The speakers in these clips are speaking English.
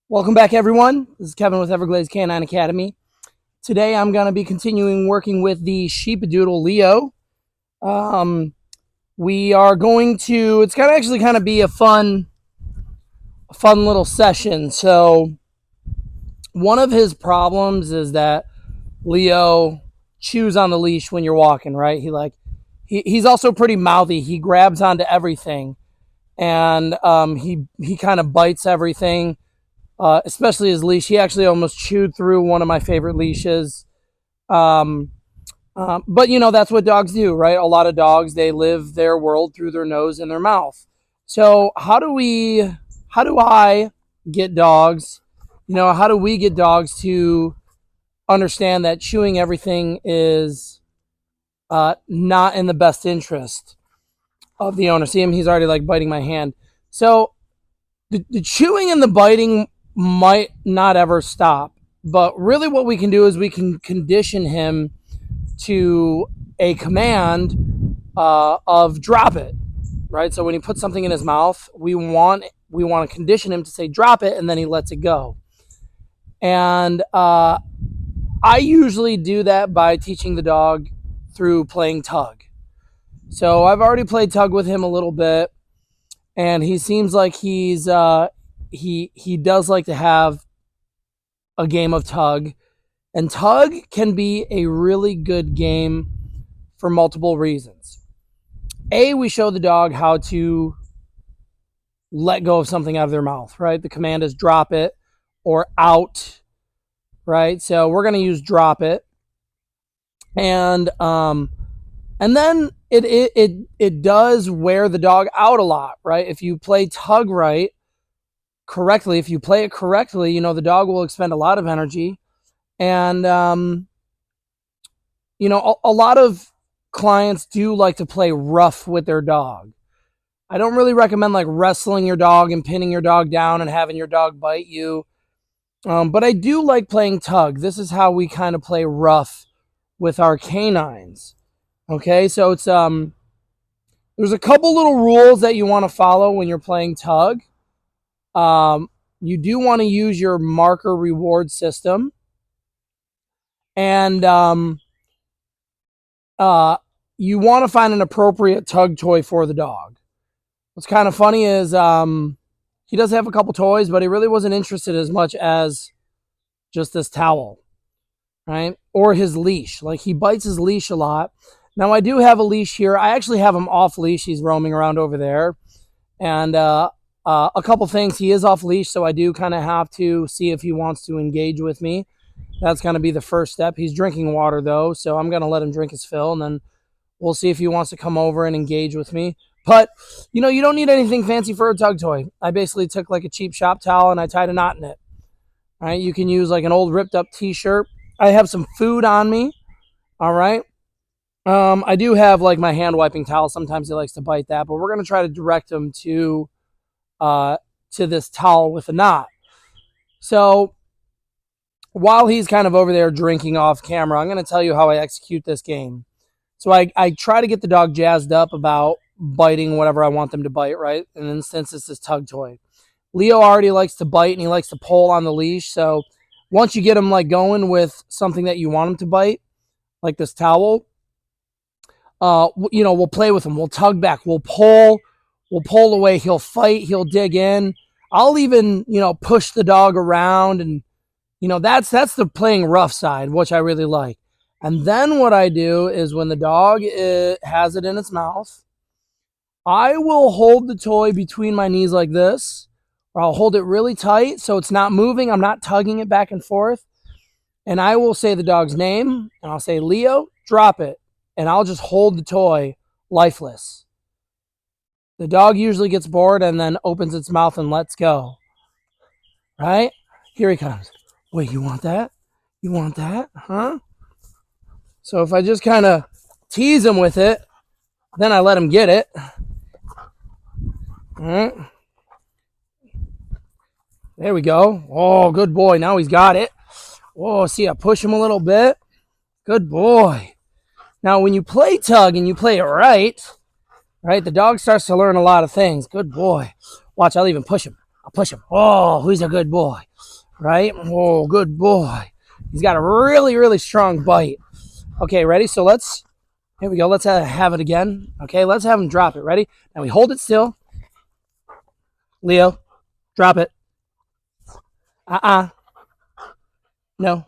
Welcome back, everyone. This is Kevin with Everglades Canine Academy. Today, I'm going to be continuing working with the Sheepadoodle Leo. Um, we are going to. It's going to actually kind of be a fun little session. So, one of his problems is that Leo chews on the leash when you're walking. Right? He's also pretty mouthy. He grabs onto everything, and he kind of bites everything. Especially his leash. He actually almost chewed through one of my favorite leashes. Um, but that's what dogs do, right? A lot of dogs, they live their world through their nose and their mouth. So how do I get dogs? How do we get dogs to understand that chewing everything is not in the best interest of the owner? See him, he's already like biting my hand. So the chewing and the biting might not ever stop. But really, what we can do is we can condition him to a command of drop it, right? So when he puts something in his mouth, we want to condition him to say drop it, and then he lets it go. And I usually do that by teaching the dog through playing tug. So I've already played tug with him a little bit, and he seems like he does like to have a game of tug. And tug can be a really good game for multiple reasons. We show the dog how to let go of something out of their mouth, right? The command is drop it or out, right? So we're going to use drop it. And then it does wear the dog out a lot, right? If you play tug correctly, if you play it correctly, the dog will expend a lot of energy. And a lot of clients do like to play rough with their dog. I don't really recommend like wrestling your dog and pinning your dog down and having your dog bite you. But I do like playing tug. This is how we kind of play rough with our canines. Okay, so it's there's a couple little rules that you want to follow when you're playing tug. You do want to use your marker reward system. And you want to find an appropriate tug toy for the dog. What's kind of funny is he does have a couple toys, but he really wasn't interested as much as just this towel, right? Or his leash. Like he bites his leash a lot. Now I do have a leash here. I actually have him off leash. He's roaming around over there. And a couple things. He is off leash, so I do kind of have to see if he wants to engage with me. That's going to be the first step. He's drinking water, though, so I'm going to let him drink his fill, and then we'll see if he wants to come over and engage with me. But, you don't need anything fancy for a tug toy. I basically took like a cheap shop towel and I tied a knot in it. All right, you can use like an old ripped up t-shirt. I have some food on me. All right. I do have like my hand wiping towel. Sometimes he likes to bite that, but we're going to try to direct him to this towel with a knot. So while he's kind of over there drinking off camera, I'm going to tell you how I execute this game. So I try to get the dog jazzed up about biting whatever I want them to bite, right? In this instance, it's this tug toy. Leo already likes to bite and he likes to pull on the leash. So once you get him like going with something that you want him to bite, like this towel, we'll play with him. We'll tug back. We'll pull away. He'll fight. He'll dig in. I'll even, push the dog around, and that's the playing rough side, which I really like. And then what I do is when the dog has it in its mouth, I will hold the toy between my knees like this, or I'll hold it really tight so it's not moving. I'm not tugging it back and forth. And I will say the dog's name, and I'll say, Leo, drop it. And I'll just hold the toy lifeless. The dog usually gets bored and then opens its mouth and lets go. Right? Here he comes. Wait, you want that? You want that? Huh? So if I just kind of tease him with it, then I let him get it. All right. There we go. Oh, good boy. Now he's got it. Oh, see, I push him a little bit. Good boy. Now, when you play tug and you play it right, the dog starts to learn a lot of things. Good boy. Watch, I'll even push him. I'll push him. Oh, who's a good boy, right? Oh, good boy. He's got a really, really strong bite. Okay, ready? So here we go. Let's have it again. Okay, let's have him drop it. Ready? Now we hold it still. Leo, drop it. No.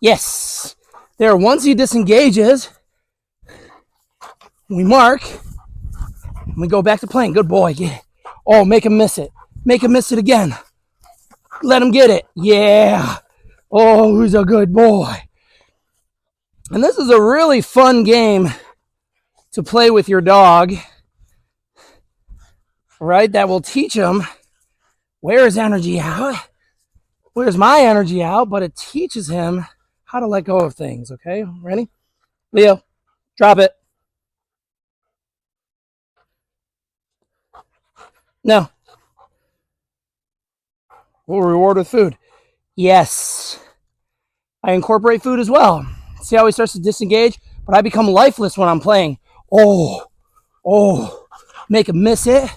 Yes. There, once he disengages, we mark, and we go back to playing. Good boy. Get it. Oh, make him miss it. Make him miss it again. Let him get it. Yeah. Oh, who's a good boy. And this is a really fun game to play with your dog, right? That will teach him where's energy out, where's my energy out, but it teaches him how to let go of things, okay? Ready? Leo, drop it. No. We'll reward with food. Yes. I incorporate food as well. See how he starts to disengage? But I become lifeless when I'm playing. Oh. Make him miss it.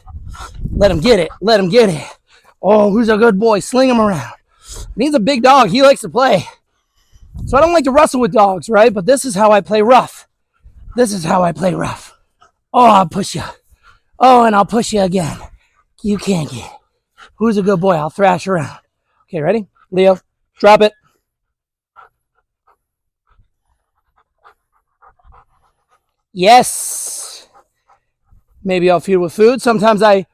Let him get it. Let him get it. Oh, who's a good boy? Sling him around. And he's a big dog. He likes to play. So I don't like to wrestle with dogs, right? But this is how I play rough. This is how I play rough. Oh, I'll push you. Oh, and I'll push you again. You can't get it. Who's a good boy? I'll thrash around. Okay, ready? Leo, drop it. Yes. Maybe I'll feed with food. Sometimes I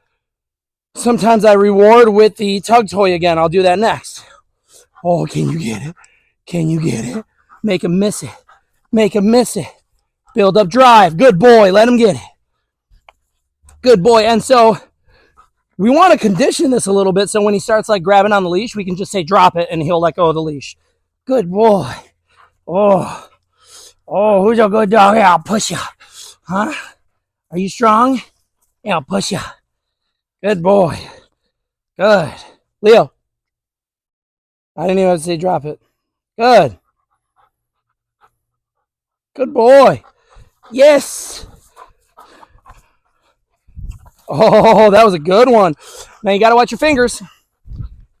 reward with the tug toy again. I'll do that next. Oh, can you get it? Can you get it? Make him miss it. Make him miss it. Build up drive. Good boy. Let him get it. Good boy. And so we want to condition this a little bit so when he starts like grabbing on the leash, we can just say drop it and he'll let go of the leash. Good boy. Oh, who's a good dog? Yeah, I'll push you. Huh? Are you strong? Yeah, I'll push you. Good boy. Good. Leo. I didn't even have to say drop it. Good. Good boy. Yes. Oh, that was a good one. Now you got to watch your fingers.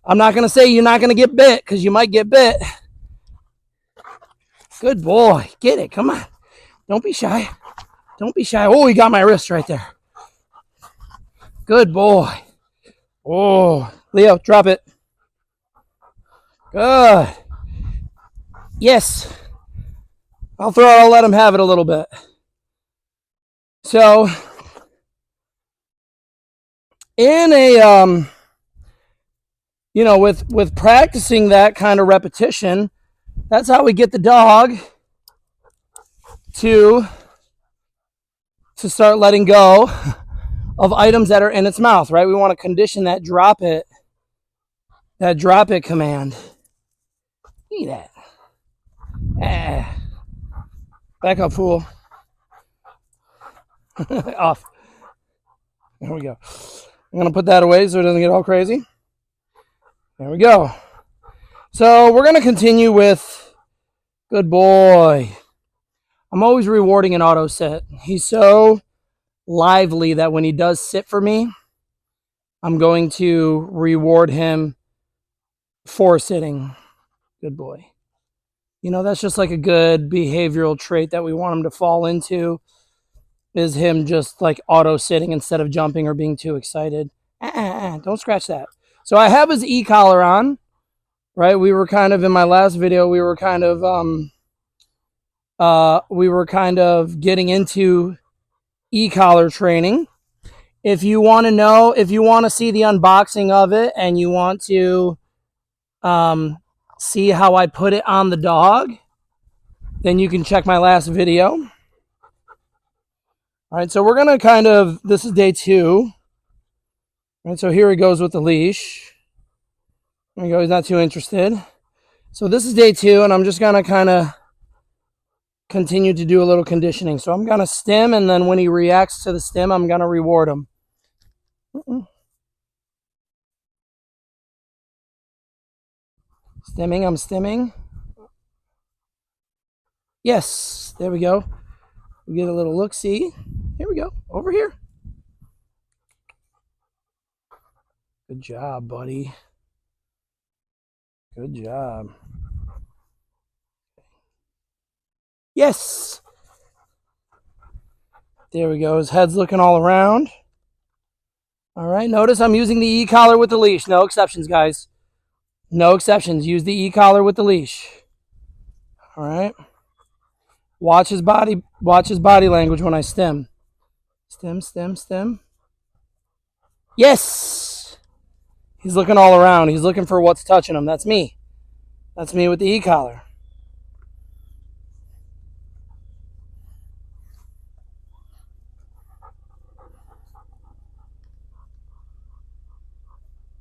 I'm not going to say you're not going to get bit because you might get bit. Good boy. Get it. Come on. Don't be shy. Don't be shy. Oh, he got my wrist right there. Good boy. Oh, Leo, drop it. Good. Yes. I'll let him have it a little bit. So, in a, with practicing that kind of repetition, that's how we get the dog to start letting go of items that are in its mouth, right? We want to condition that drop it command. Eat that. Back up, fool. Off. There we go. I'm going to put that away so it doesn't get all crazy. There we go. So we're going to continue with good boy. I'm always rewarding an auto sit. He's so lively that when he does sit for me, I'm going to reward him for sitting. Good boy. That's just like a good behavioral trait that we want him to fall into, is him just like auto sitting instead of jumping or being too excited. Don't scratch that. So I have his eCollar on, right? We were kind of, in my last video, we were kind of getting into eCollar training. If you want to see the unboxing of it and you want to see how I put it on the dog, then you can check my last video. All right, so we're going to this is day 2. All right, so here he goes with the leash. There we go, he's not too interested. So this is day 2, and I'm just going to kind of continue to do a little conditioning. So I'm going to stim, and then when he reacts to the stim, I'm going to reward him. Stimming, I'm stimming. Yes, there we go. We get a little look-see. Here we go. Over here. Good job, buddy. Good job. Yes. There we go. His head's looking all around. All right. Notice I'm using the e-collar with the leash. No exceptions, guys. No exceptions. Use the e-collar with the leash. All right. Watch his body language when I stim. Stim, stim, stim. Yes. He's looking all around. He's looking for what's touching him. That's me. That's me with the e-collar.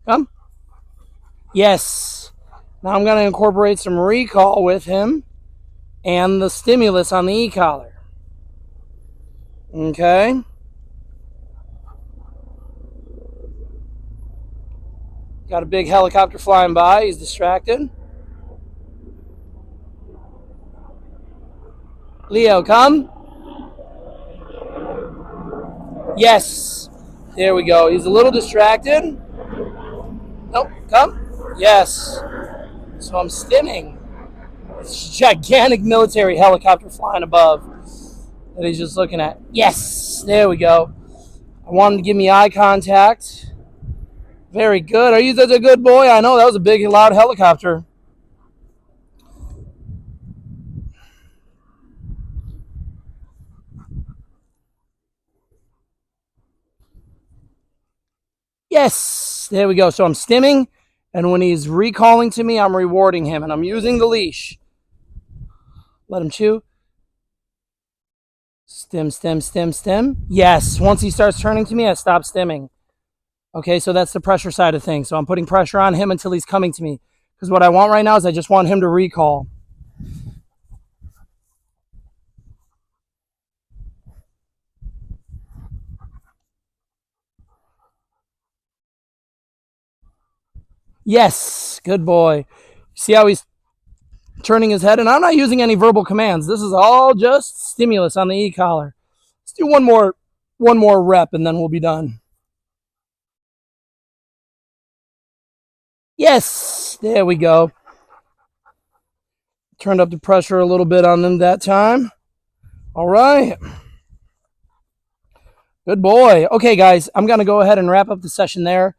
Come. Yes. Now I'm going to incorporate some recall with him and the stimulus on the e-collar. Okay. Got a big helicopter flying by. He's distracted. Leo, come. Yes. There we go. He's a little distracted. Nope. Come. Yes. So I'm stimming. It's a gigantic military helicopter flying above that he's just looking at. Yes. There we go. I want him to give me eye contact. Very good. Are you such a good boy? I know that was a big, loud helicopter. Yes. There we go. So I'm stimming, and when he's recalling to me, I'm rewarding him, and I'm using the leash. Let him chew. Stim, stim, stim, stim. Yes. Once he starts turning to me, I stop stimming. Okay, so that's the pressure side of things. So I'm putting pressure on him until he's coming to me. Because what I want right now is I just want him to recall. Yes, good boy. See how he's turning his head? And I'm not using any verbal commands. This is all just stimulus on the e-collar. Let's do one more rep and then we'll be done. Yes, there we go. Turned up the pressure a little bit on them that time. All right. Good boy. Okay, guys, I'm going to go ahead and wrap up the session there.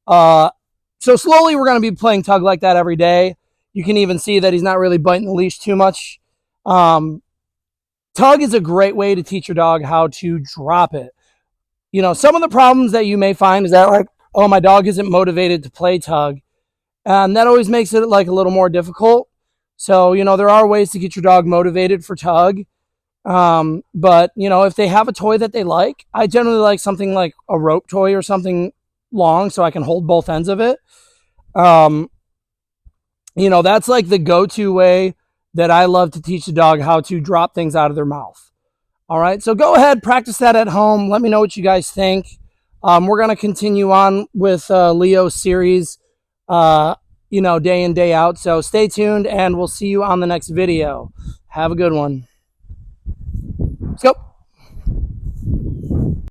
So slowly we're going to be playing tug like that every day. You can even see that he's not really biting the leash too much. Tug is a great way to teach your dog how to drop it. You know, some of the problems that you may find is that, like, oh, my dog isn't motivated to play tug. And that always makes it like a little more difficult. So, you know, there are ways to get your dog motivated for tug. But, you know, if they have a toy that they like, I generally like something like a rope toy or something long so I can hold both ends of it. You know, that's like the go-to way that I love to teach the dog how to drop things out of their mouth. All right, so go ahead, practice that at home. Let me know what you guys think. We're going to continue on with Leo's series, you know, day in, day out. So stay tuned, and we'll see you on the next video. Have a good one. Let's go.